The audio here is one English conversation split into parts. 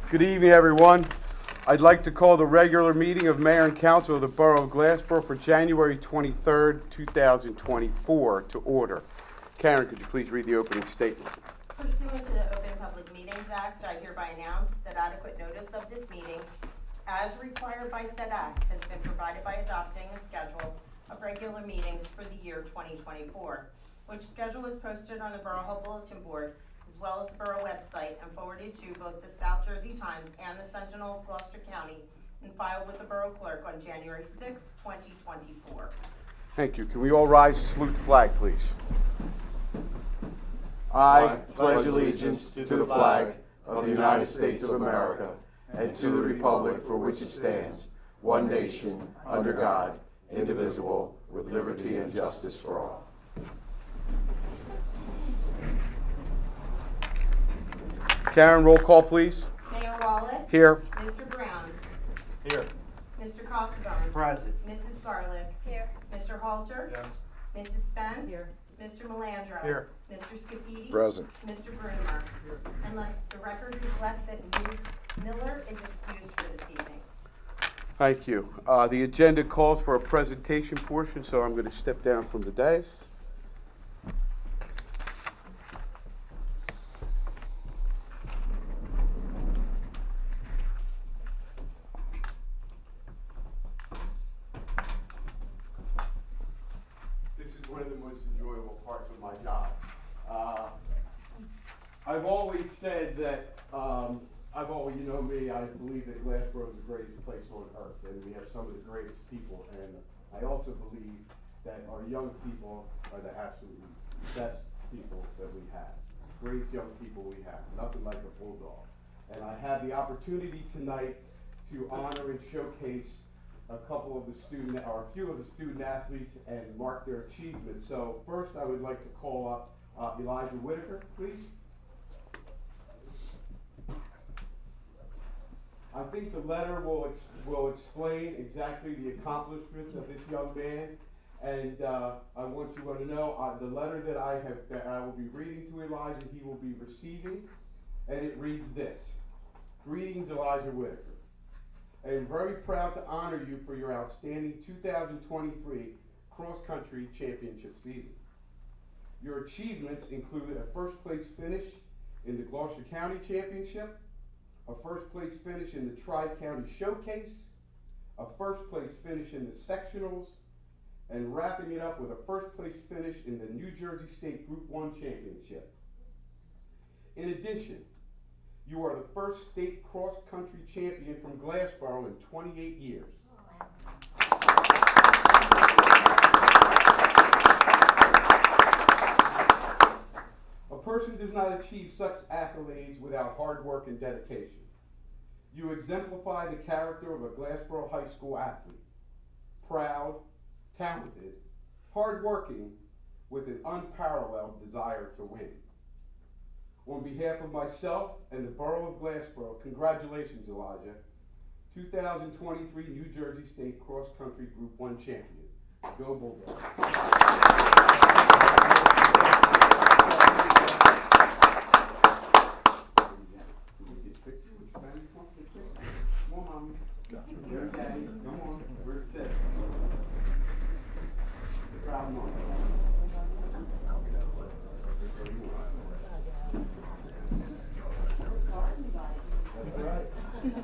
Good evening, everyone. I'd like to call the regular meeting of Mayor and Council of the Borough of Glassboro for January 23rd, 2024 to order. Karen, could you please read the opening statement? Pursuant to the Open Public Meetings Act, I hereby announce that adequate notice of this meeting, as required by said act, has been provided by adopting a schedule of regular meetings for the year 2024, which schedule was posted on the Borough Hall Bulletin Board, as well as the Borough website, and forwarded to both the South Jersey Times and the Sentinel of Gloucester County, and filed with the Borough Clerk on January 6, 2024. Thank you. Can we all rise and salute the flag, please? I pledge allegiance to the flag of the United States of America and to the republic for which it stands, one nation, under God, indivisible, with liberty and justice for all. Karen, roll call, please. Mayor Wallace. Here. Mr. Brown. Here. Mr. Cossabone. Present. Mrs. Garlick. Here. Mr. Halter. Yes. Mrs. Spence. Here. Mr. Melandro. Here. Mr. Scafidi. Present. Mr. Bruner. And let the record reflect that Ms. Miller is excused for this evening. Thank you. The agenda calls for a presentation portion, so I'm going to step down from the dais. This is one of the most enjoyable parts of my job. I've always said that, you know me, I believe that Glassboro is the greatest place on earth, and we have some of the greatest people, and I also believe that our young people are the absolute best people that we have. Greatest young people we have, nothing like a bulldog. And I have the opportunity tonight to honor and showcase a few of the student athletes and mark their achievements. So first I would like to call up Elijah Whitaker, please. I think the letter will explain exactly the accomplishments of this young man, and I want you all to know the letter that I will be reading to Elijah, he will be receiving, and it reads this: Greetings, Elijah Whitaker. I am very proud to honor you for your outstanding 2023 cross-country championship season. Your achievements included a first-place finish in the Gloucester County Championship, a first-place finish in the Tri-County Showcase, a first-place finish in the sectionals, and wrapping it up with a first-place finish in the New Jersey State Group 1 Championship. In addition, you are the first state cross-country champion from Glassboro in 28 years. A person does not achieve such accolades without hard work and dedication. You exemplify the character of a Glassboro High School athlete. Proud, talented, hardworking, with an unparalleled desire to win. On behalf of myself and the Borough of Glassboro, congratulations, Elijah. 2023 New Jersey State Cross Country Group 1 champion. Go Bulldogs. Come on, Mommy. Where's Daddy? Come on. Where's Sid? Proud mom. That's right. This is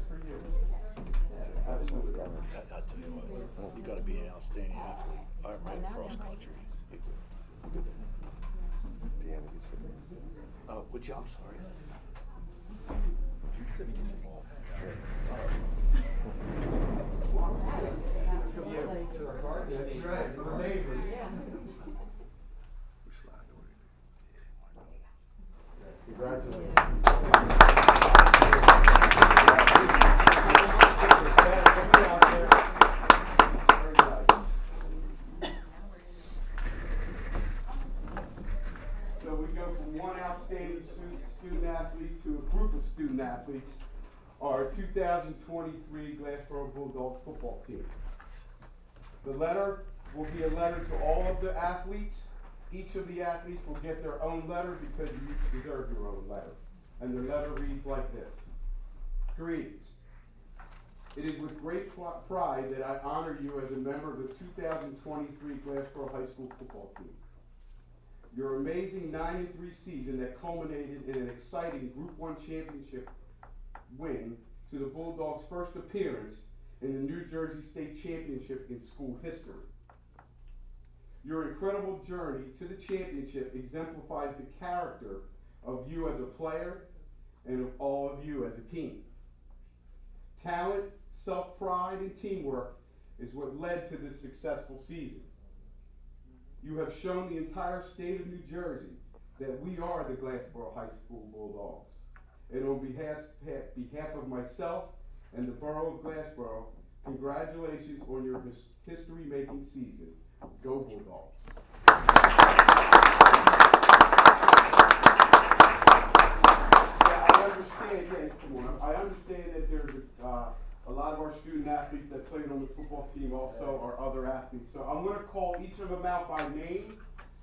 for you. Absolutely. I'll tell you what, you gotta be an outstanding athlete. I ran cross country. Which I'm sorry. That's right. We're neighbors. Congratulations. So we go from one outstanding student athlete to a group of student athletes, our 2023 Glassboro Bulldog football team. The letter will be a letter to all of the athletes Each of the athletes will get their own letter because you each deserve your own letter. And the letter reads like this. Greetings. It is with great pride that I honor you as a member of the 2023 Glassboro High School football team. Your amazing 9-3 season that culminated in an exciting Group 1 championship win to the Bulldogs' first appearance in the New Jersey State Championship in school history. Your incredible journey to the championship exemplifies the character of you as a player and of all of you as a team. Talent, self-pride, and teamwork is what led to this successful season. You have shown the entire state of New Jersey that we are the Glassboro High School Bulldogs. And on behalf of myself and the Borough of Glassboro, congratulations on your history-making season. Go Bulldogs. I understand that there's a lot of our student athletes that played on the football team also are other athletes. So I'm going to call each of them out by name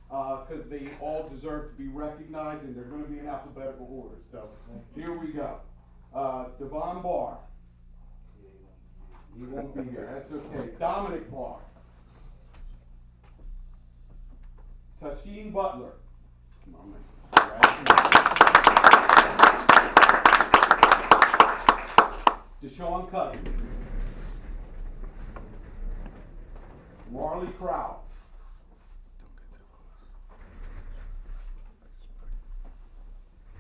because they all deserve to be recognized, and they're going to be in alphabetical order. So here we go. Devon Barr. He won't be here. That's okay. Dominic Barr. Tasheen Butler. Come on, man. Deshaun Cousins. Marley Crowell.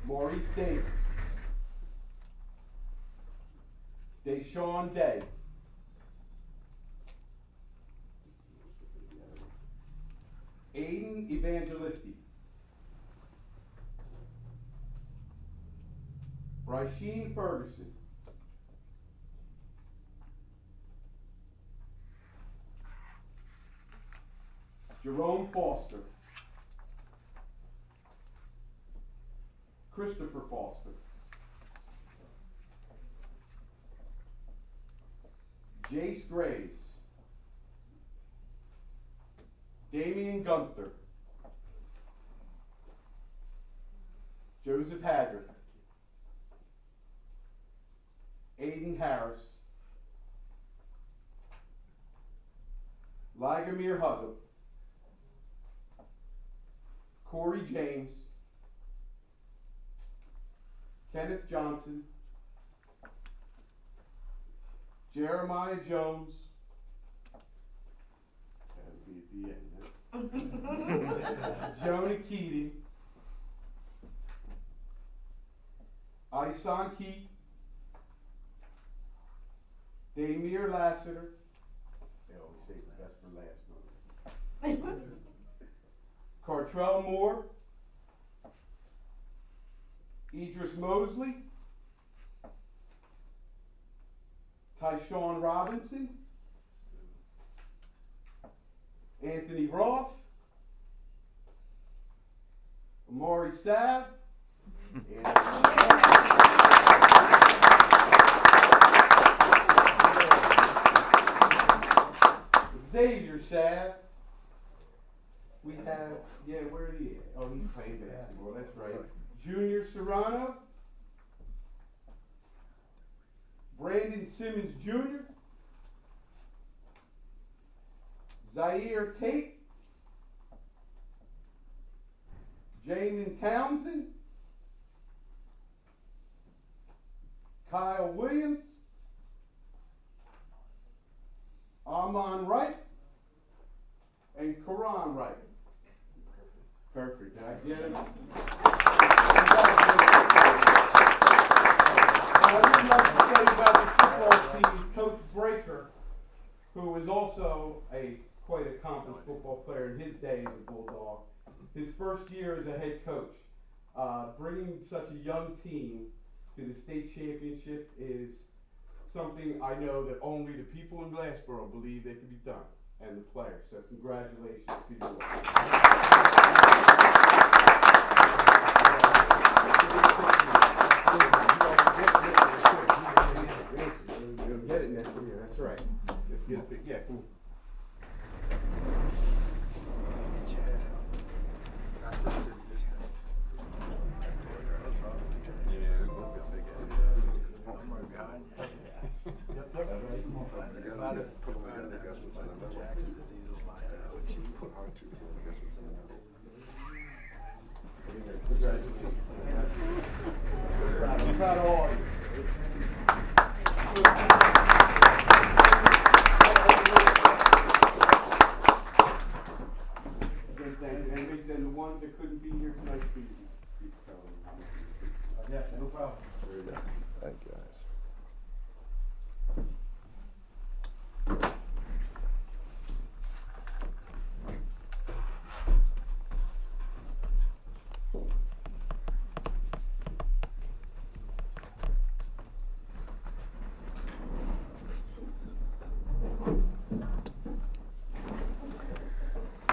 Maurice Davis. Deshaun Day. Aiden Evangelisti. Rasheen Ferguson. Jerome Foster. Christopher Foster. Jace Graves. Damian Gunther. Joseph Hadrick. Aiden Harris. Ligamere Hubbard. Corey James. Kenneth Johnson. Jeremiah Jones. That'll be at the end. Jonah Keating. Isan Keat. Damir Lassiter. They always say the best for last. Cartrell Moore. Idris Mosley. Tyshawn Robinson. Anthony Ross. Amari Saab. Xavier Saab. We have, where is he at? Oh, he's playing basketball, that's right. Junior Serrano. Brandon Simmons Jr. Zaire Tate. Jamin Townsend. Kyle Williams. Amon Wright. And Karan Wright. Perfect. Did I get it? I would like to say about the football team, Coach Breaker, who is also a quite accomplished football player in his day as a Bulldog. His first year as a head coach, bringing such a young team to the state championship is something I know that only the people in Glassboro believe they can be done, and the players. So congratulations to you all. You'll get it next year. That's right. Let's get it. Yeah, cool. I'm proud of all of you. And the ones that couldn't be here tonight, please tell them how much you appreciate it. Yeah, no problem. Thank you, guys.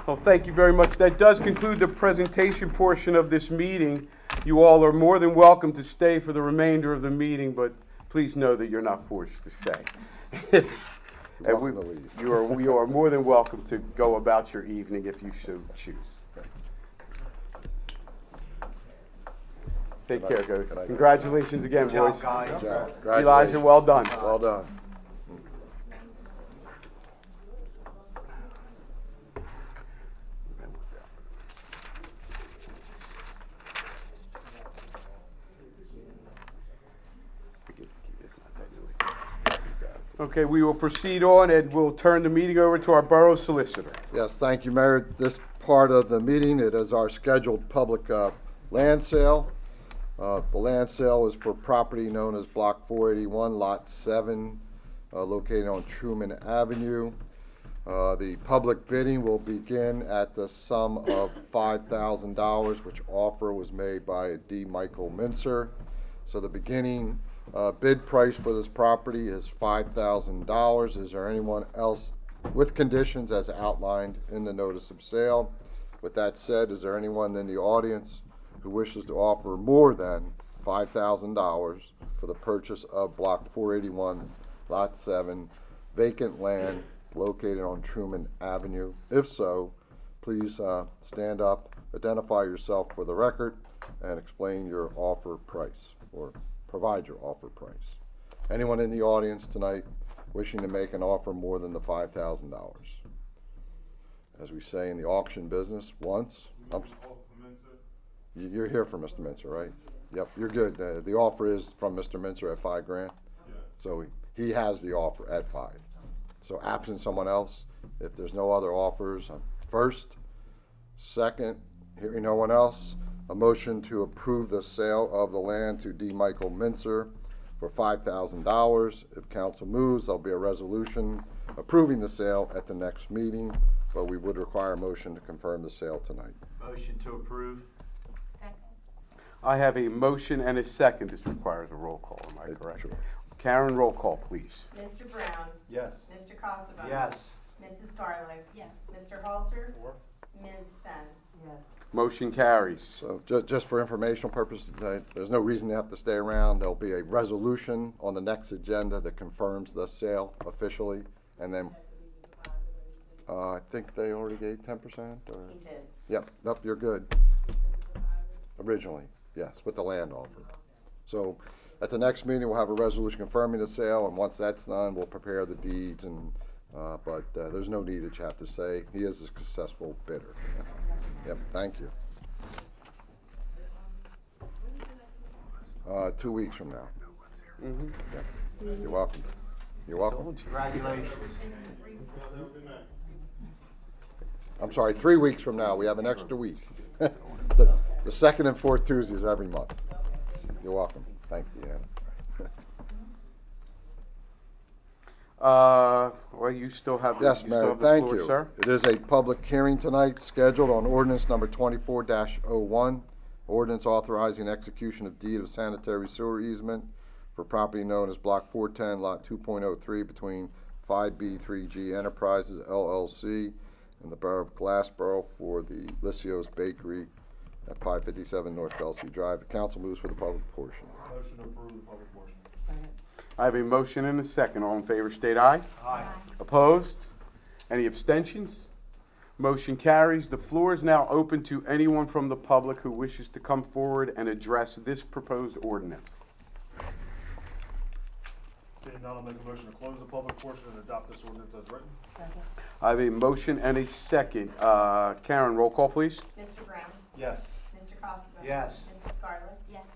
Well, thank you very much. That does conclude the presentation portion of this meeting. You all are more than welcome to stay for the remainder of the meeting, but please know that you're not forced to stay. And Welcome to leave. you are more than welcome to go about your evening if you so choose. Take Good care, night. guys. Good night. Congratulations again, Good job, boys. guys. Yeah, Elijah, congratulations. well done. Well done. Okay, we will proceed on and we'll turn the meeting over to our borough solicitor. Yes, thank you, Mayor. This part of the meeting, it is our scheduled public land sale. The land sale is for property known as Block 481, Lot 7, located on Truman Avenue. The public bidding will begin at the sum of $5,000, which offer was made by D. Michael Mincer. So the beginning bid price for this property is $5,000. Is there anyone else with conditions as outlined in the notice of sale? With that said, is there anyone in the audience who wishes to offer more than $5,000 for the purchase of Block 481, Lot 7, vacant land located on Truman Avenue? If so, please stand up, identify yourself for the record, and explain your offer price, or provide your offer price. Anyone in the audience tonight wishing to make an offer more than the $5,000? As we say in the auction business, once. You're here for Mr. Mincer, right? Yep, you're good. The offer is from Mr. Mincer at $5,000. So he has the offer at $5,000. So absent someone else, if there's no other offers, first, second, hearing no one else, a motion to approve the sale of the land to D. Michael Mincer for $5,000. If council moves, there'll be a resolution approving the sale at the next meeting, but we would require a motion to confirm the sale tonight. Motion to approve. I have a motion and a second. This requires a roll call, am I correct? Sure. Karen, roll call, please. Mr. Brown? Yes. Mr. Kosovo? Yes. Mrs. Garlick? Yes. Mr. Halter? Ms. Spence? Yes. Motion carries. So just for informational purposes, there's no reason to have to stay around. There'll be a resolution on the next agenda that confirms the sale officially, and then I think they already gave 10%, or? He did. Yep, you're good. Originally, yes, with the land offer. So at the next meeting, we'll have a resolution confirming the sale, and once that's done, we'll prepare the deeds, and, but there's no need that you have to say. He is a successful bidder. Yep, thank you. 2 weeks from now. Yep. You're welcome. You're welcome. Congratulations. I'm sorry, 3 weeks from now, we have an extra week. The second and fourth Tuesdays of every month. You're welcome. Thanks, Deanna. Well, you still have the, Yes, you still Mayor, have the thank floor, you. sir. It is a public hearing tonight scheduled on ordinance number 24-01, ordinance authorizing execution of deed of sanitary sewer easement for property known as Block 410, Lot 2.03 between 5B3G Enterprises LLC and the Borough of Glassboro for the Lycios Bakery at 557 North Belsey Drive. The council moves for the public portion. Motion to approve the public portion. Second. I have a motion and a second. All in favor, state aye. Aye. Opposed? Any abstentions? Motion carries. The floor is now open to anyone from the public who wishes to come forward and address this proposed ordinance. Seeing none, I'll make a motion to close the public portion and adopt this ordinance as written. Second. I have a motion and a second. Karen, roll call, please. Mr. Brown? Yes. Mr. Costa? Yes. Mrs. Scarlett? Yes.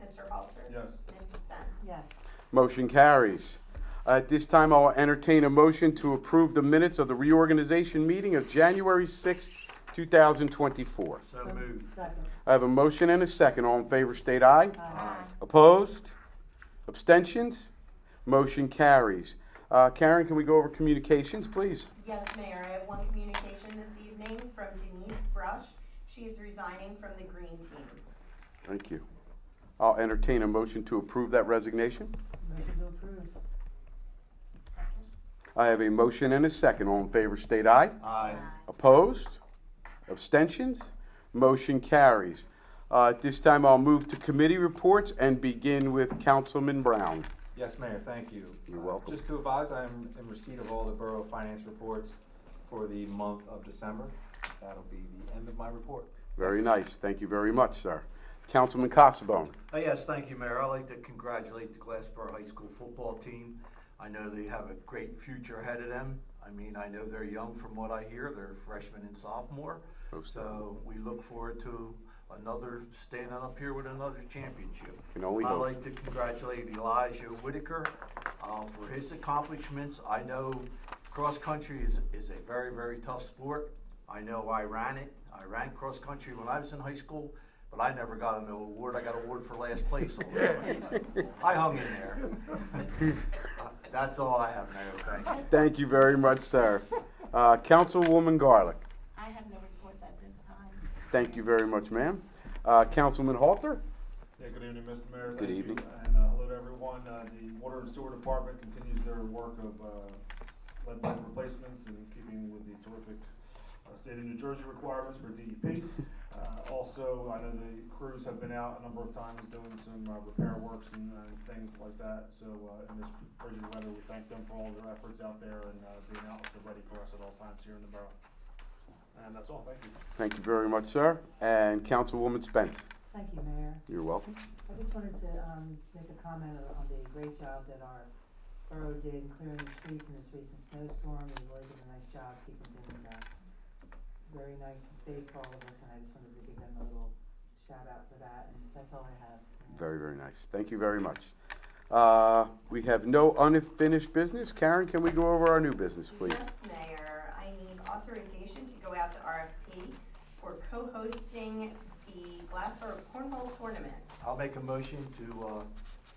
Mr. Halter? Yes. Mrs. Spence? Yes. Motion carries. At this time, I'll entertain a motion to approve the minutes of the reorganization meeting of January 6th, 2024. So moved. Second. I have a motion and a second. All in favor, state aye. Aye. Opposed? Abstentions? Motion carries. Karen, can we go over communications, please? Yes, Mayor, I have one communication this evening from Denise Brush. She is resigning from the Green Team. Thank you. I'll entertain a motion to approve that resignation. Motion to approve. I have a motion and a second. All in favor, state aye. Aye. Opposed? Abstentions? Motion carries. At this time, I'll move to committee reports and begin with Councilman Brown. Yes, Mayor, thank you. You're welcome. Just to advise, I'm in receipt of all the borough finance reports for the month of December. That'll be the end of my report. Very nice. Thank you very much, sir. Councilman Casabone. Yes, thank you, Mayor. I'd like to congratulate the Glassboro High School football team. I know they have a great future ahead of them. I mean, I know they're young from what I hear. They're freshmen and sophomore. So we look forward to another, standing up here with another championship. Can only I'd hope. like to congratulate Elijah Whitaker for his accomplishments. I know cross-country is a very, very tough sport. I know I ran it. I ran cross-country when I was in high school, but I never got an award. I got an award for last place. I hung in there. That's all I have, Mayor. Thank you. Thank you very much, sir. Councilwoman Garlick. I have no reports at this time. Thank you very much, ma'am. Councilman Halter. Yeah, good evening, Mr. Mayor. Good Thank you. evening. And hello to everyone. The Water and Sewer Department continues their work of lead pipe replacements and keeping with the terrific state of New Jersey requirements for DEP. Also, I know the crews have been out a number of times doing some repair works and things like that. So in this frigid weather, we thank them for all their efforts out there and being out ready for us at all times here in the borough. And that's all. Thank you. Thank you very much, sir. And Councilwoman Spence. Thank you, Mayor. You're welcome. I just wanted to make a comment on the great job that our borough did in clearing the streets in this recent snowstorm. They really did a nice job keeping things very nice and safe for all of us, and I just wanted to give them a little shout out for that, and that's all I have. Very, very nice. Thank you very much. We have no unfinished business. Karen, can we go over our new business, please? Yes, Mayor, I need authorization to go out to RFP for co-hosting the Glassboro Cornhole Tournament. I'll make a motion to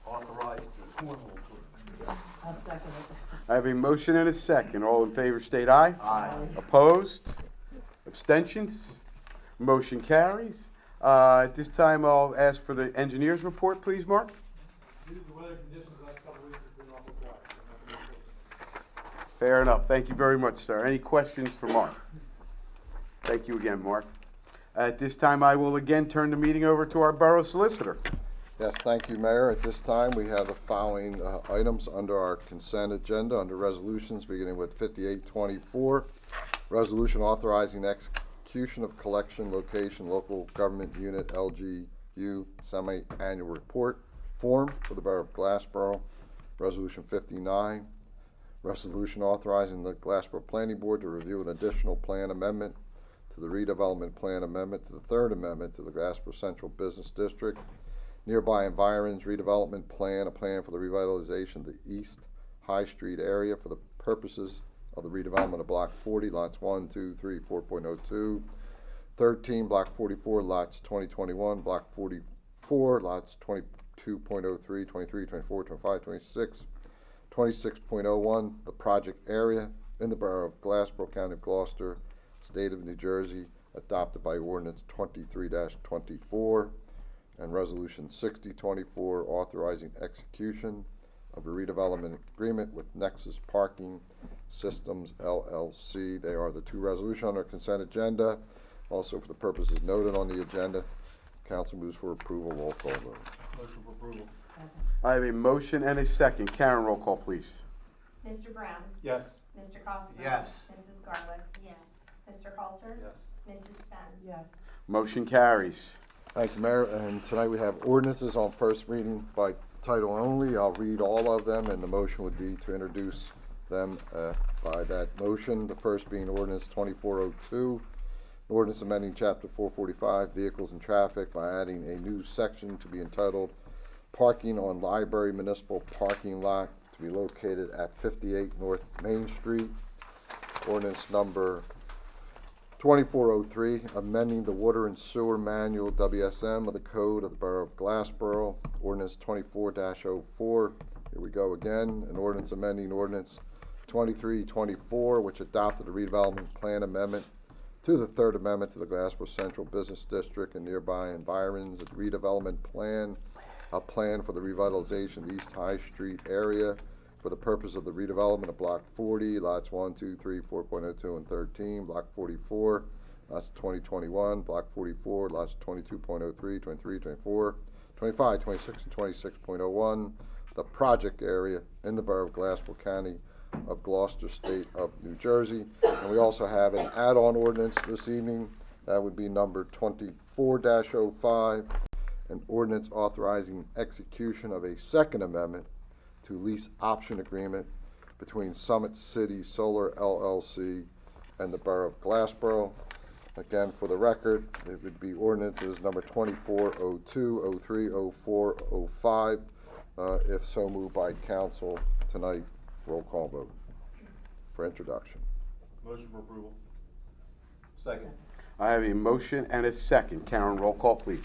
authorize the cornhole tournament. I'll second it. I have a motion and a second. All in favor, state aye. Aye. Opposed? Abstentions? Motion carries. At this time, I'll ask for the engineer's report, please, Mark. Due to the weather conditions the last couple of weeks, it's been awful quiet. Fair enough. Thank you very much, sir. Any questions for Mark? Thank you again, Mark. At this time, I will again turn the meeting over to our borough solicitor. Yes, thank you, Mayor. At this time, we have the following items under our consent agenda, under resolutions, beginning with 5824. Resolution authorizing execution of collection location local government unit LGU semi-annual report form for the Borough of Glassboro. Resolution 59. Resolution authorizing the Glassboro Planning Board to review an additional plan amendment to the redevelopment plan amendment to the third amendment to the Glassboro Central Business District. Nearby environs redevelopment plan, a plan for the revitalization of the East High Street area for the purposes of the redevelopment of Block 40, lots 1, 2, 3, 4.02, 13, Block 44, lots 2021, Block 44, lots 22.03, 23, 24, 25, 26, 26.01, the project area in the Borough of Glassboro, County of Gloucester, State of New Jersey, adopted by ordinance 23-24, and resolution 6024, authorizing execution of a redevelopment agreement with Nexus Parking Systems LLC. They are the two resolutions on our consent agenda. Also, for the purposes noted on the agenda, council moves for approval. Roll call vote. Motion for approval. Second. I have a motion and a second. Karen, roll call, please. Mr. Brown? Yes. Mr. Costa? Yes. Mrs. Scarlett? Yes. Mr. Halter? Yes. Mrs. Spence? Yes. Motion carries. Thank you, Mayor. And tonight we have ordinances on first reading by title only. I'll read all of them, and the motion would be to introduce them by that motion. The first being ordinance 2402, ordinance amending chapter 445, vehicles and traffic, by adding a new section to be entitled Parking on Library Municipal Parking Lot, to be located at 58 North Main Street. Ordinance number 2403, amending the Water and Sewer Manual WSM of the Code of the Borough of Glassboro. Ordinance 24-04, here we go again, an ordinance amending ordinance 2324, which adopted a redevelopment plan amendment to the Third Amendment to the Glassboro Central Business District and nearby environs, a redevelopment plan, a plan for the revitalization of the East High Street area for the purpose of the redevelopment of Block 40, lots 1, 2, 3, 4.02, and 13, Block 44, lots 2021, Block 44, lots 22.03, 23, 24, 25, 26, and 26.01, the project area in the Borough of Glassboro County of Gloucester, State of New Jersey. And we also have an add-on ordinance this evening. That would be number 24-05, an ordinance authorizing execution of a second amendment to lease option agreement between Summit City Solar LLC and the Borough of Glassboro. Again, for the record, it would be ordinances number 2402, 03, 04, 05. If so moved by council tonight, roll call vote for introduction. Motion for approval. Second. I have a motion and a second. Karen, roll call, please.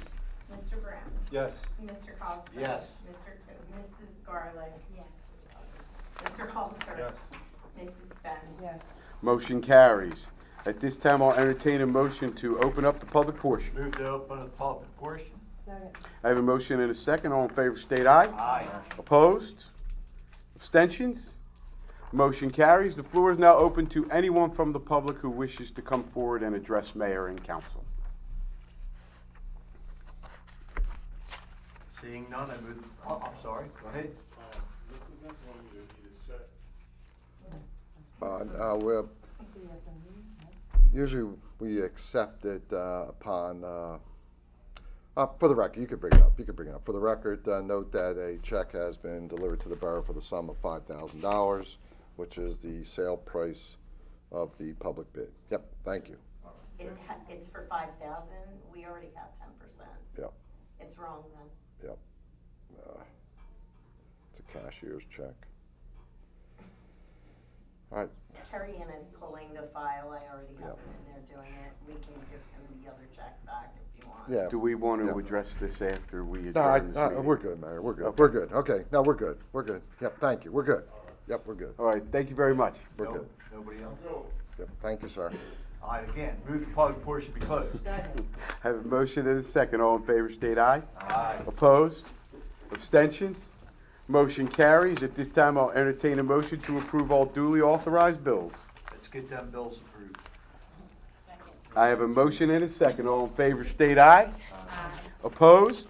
Mr. Brown? Yes. Mr. Costa? Yes. Mrs. Garland? Yes. Mr. Halter? Yes. Mrs. Spence? Yes. Motion carries. At this time, I'll entertain a motion to open up the public portion. Move to open the public portion. Second. I have a motion and a second. All in favor, state aye. Aye. Opposed? Abstentions? Motion carries. The floor is now open to anyone from the public who wishes to come forward and address mayor and council. Seeing none, I move, I'm sorry, go ahead. Well, usually we accept it upon, for the record, you could bring it up, For the record, note that a check has been delivered to the borough for the sum of $5,000, which is the sale price of the public bid. Yep, thank you. It's for 5,000, we already have 10%. Yep, It's wrong then. yep. It's a cashier's check. All right, Terry Ann is pulling the file, I already have Yep. him in there doing it. We can give him the other check back if you want. yeah. Do we want to Yeah. address this after we No, adjourn this meeting? we're good, Mayor, we're good, Okay. we're good, okay, no, we're good, Yep, thank you, we're good, yep, we're good, All right, thank you very much. we're No- good, Nobody else? yep, thank you, sir. All right, again, move the public portion be closed. Second. I have a motion and a second. All in favor, state aye. Aye. Opposed? Abstentions? Motion carries. At this time, I'll entertain a motion to approve all duly authorized bills. Let's get them bills approved. Second. I have a motion and a second. All in favor, state aye. Aye. Opposed?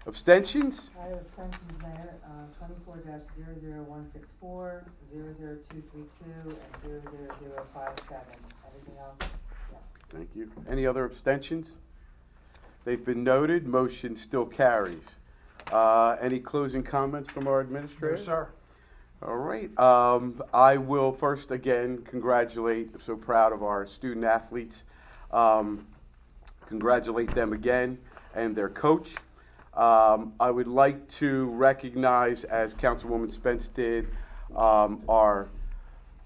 Abstentions? I have abstentions, Mayor, 24-00164, 00232, and 00057. Everything else, yes. Thank you. Any other abstentions? They've been noted. Motion still carries. Any closing comments from our administrator? sir. All right. I will first again congratulate, I'm so proud of our student athletes. Congratulate them again and their coach. I would like to recognize, as Councilwoman Spence did, our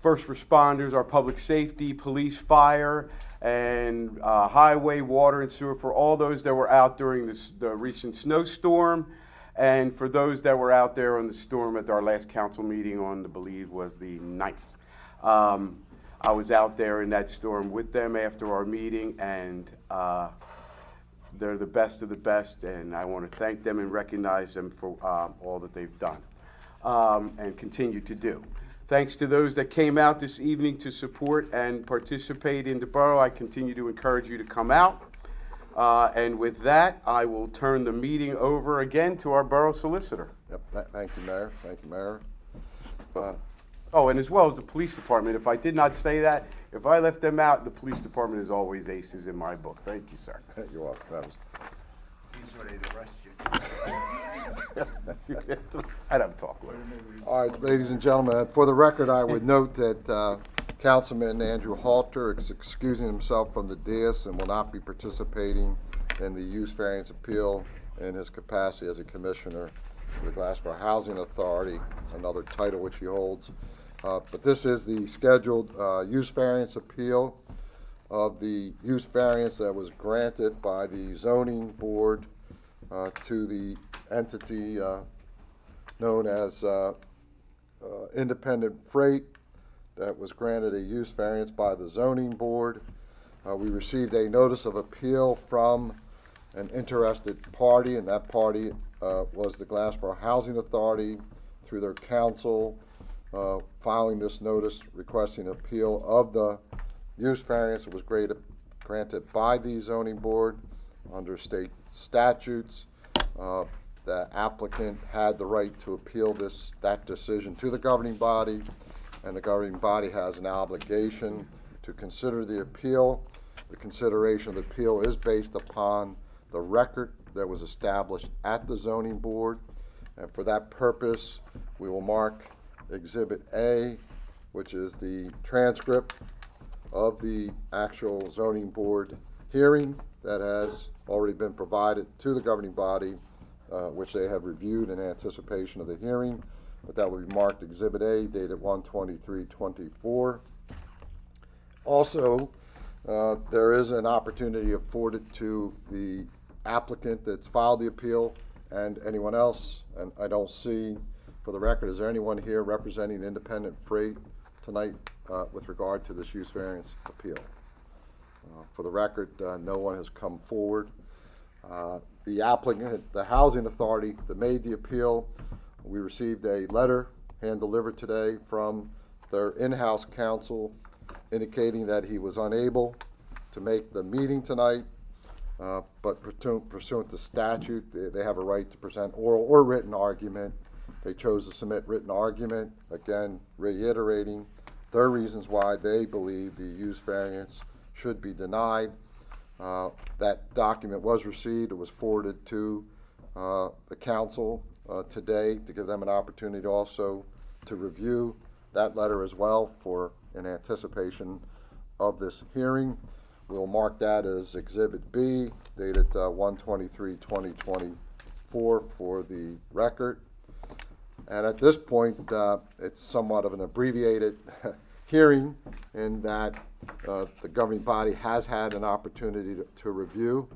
first responders, our public safety, police, fire, and highway, water, and sewer, for all those that were out during the recent snowstorm, and for those that were out there on the storm at our last council meeting on, I believe, was the 9th. I was out there in that storm with them after our meeting, and they're the best of the best, and I want to thank them and recognize them for all that they've done and continue to do. Thanks to those that came out this evening to support and participate in the borough. I continue to encourage you to come out. And with that, I will turn the meeting over again to our borough solicitor. Yep, thank you, Mayor, Oh, and as well as the police department. If I did not say that, if I left them out, the police department is always aces in my book. Thank you, sir. You're welcome, that was. He's ready to arrest you. I'd have a talk with him. All right, ladies and gentlemen, for the record, I would note that Councilman Andrew Halter is excusing himself from the dais and will not be participating in the use variance appeal in his capacity as a commissioner for the Glassboro Housing Authority, another title which he holds. But this is the scheduled use variance appeal of the use variance that was granted by the zoning board to the entity known as Independent Freight, that was granted a use variance by the zoning board. We received a notice of appeal from an interested party, and that party was the Glassboro Housing Authority through their council, filing this notice requesting appeal of the use variance that was granted by the zoning board under state statutes. The applicant had the right to appeal that decision to the governing body, and the governing body has an obligation to consider the appeal. The consideration of the appeal is based upon the record that was established at the zoning board, and for that purpose, we will mark Exhibit A, which is the transcript of the actual zoning board hearing that has already been provided to the governing body, which they have reviewed in anticipation of the hearing, but that will be marked Exhibit A, dated 1/23/24. Also, there is an opportunity afforded to the applicant that's filed the appeal and anyone else, and I don't see, for the record, is there anyone here representing Independent Freight tonight with regard to this use variance appeal? For the record, no one has come forward. The applicant, the housing authority that made the appeal, we received a letter hand-delivered today from their in-house counsel indicating that he was unable to make the meeting tonight, but pursuant to statute, they have a right to present oral or written argument. They chose to submit written argument, again, reiterating their reasons why they believe the use variance should be denied. That document was received. It was forwarded to the council today to give them an opportunity also to review that letter as well in anticipation of this hearing. We'll mark that as Exhibit B, dated 1/23/2024 for the record. And at this point, it's somewhat of an abbreviated hearing in that the governing body has had an opportunity to review.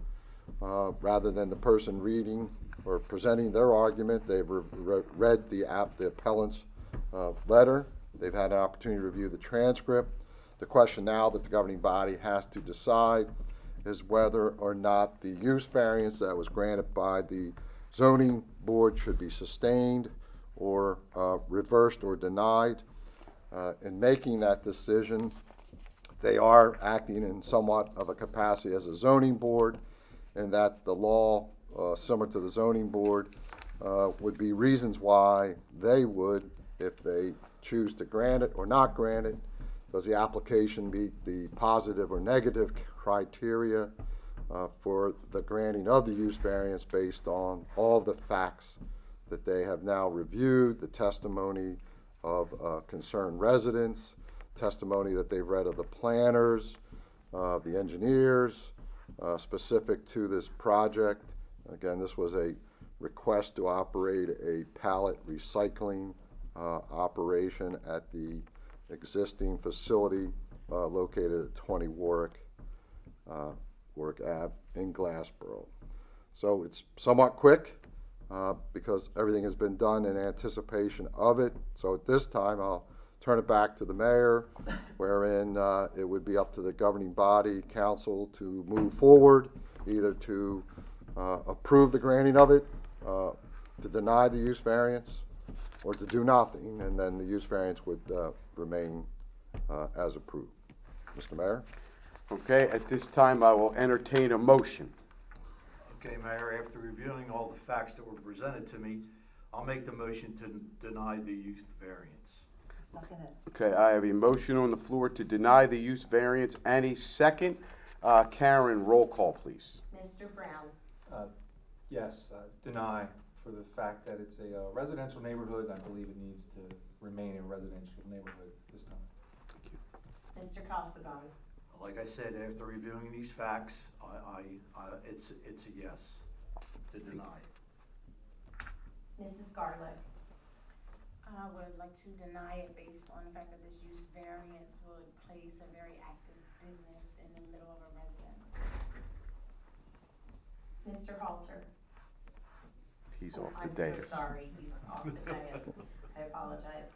Rather than the person reading or presenting their argument, they've read the appellant's letter. They've had an opportunity to review the transcript. The question now that the governing body has to decide is whether or not the use variance that was granted by the zoning board should be sustained or reversed or denied. In making that decision, they are acting in somewhat of a capacity as a zoning board, and that the law, similar to the zoning board, would be reasons why they would, if they choose to grant it or not grant it. Does the application meet the positive or negative criteria for the granting of the use variance based on all the facts that they have now reviewed, the testimony of concerned residents, testimony that they've read of the planners, the engineers, specific to this project. Again, this was a request to operate a pallet recycling operation at the existing facility located at 20 Warwick Ave in Glassboro. So it's somewhat quick because everything has been done in anticipation of it. So at this time, I'll turn it back to the mayor, wherein it would be up to the governing body, council, to move forward, either to approve the granting of it, to deny the use variance, or to do nothing, and then the use variance would remain as approved. Mr. Mayor? Okay, at this time, I will entertain a motion. Okay, Mayor, after reviewing all the facts that were presented to me, I'll make the motion to deny the use variance. Second it. Okay, I have a motion on the floor to deny the use variance and a second. Karen, roll call, please. Mr. Brown? Yes, deny for the fact that it's a residential neighborhood, I believe it needs to remain a residential neighborhood this time. Mr. Cassavan? Like I said, after reviewing these facts, it's a yes to deny. Mrs. Garlick? I would like to deny it based on the fact that this use variance would place a very active business in the middle of a residence. Mr. Halter? He's Oh, off the I'm so dais. sorry, he's off the dais. I apologize.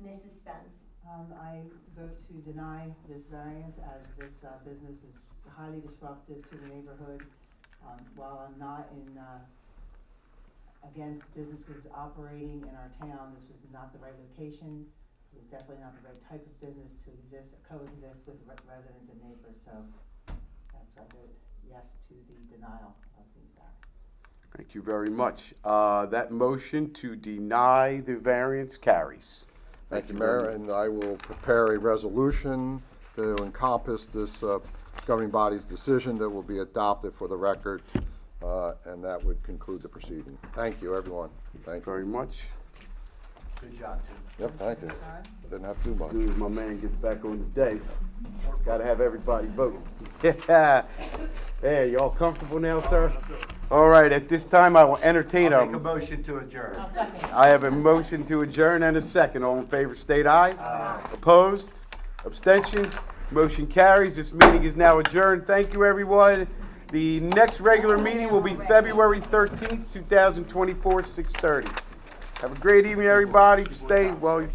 Mrs. Spence? I vote to deny this variance as this, business is highly disruptive to the neighborhood. While I'm not against businesses operating in our town, this was not the right location. It was definitely not the right type of business to coexist with residents and neighbors, so that's, I vote yes to the denial of the variance. Thank you very much. That motion to deny the variance carries. Thank you, Mayor, and I will prepare a resolution to encompass this governing body's decision that will be adopted for the record, and that would conclude the proceeding. Thank you, everyone. Thank you. Very much. Good job, Tim. Yep, thank you. Sorry? Didn't have too As much. soon as my man gets back on the dais, gotta have everybody vote. Yeah. Hey, you all comfortable now, sir? All right, at this time, I will entertain I'll make a motion to adjourn. I have a motion to adjourn and a second. All in favor, state aye. Aye. Opposed? Abstentions? Motion carries. This meeting is now adjourned. Thank you, everyone. The next regular meeting will be February 13th, 2024, 6:30. Have a great evening, everybody. Stay well.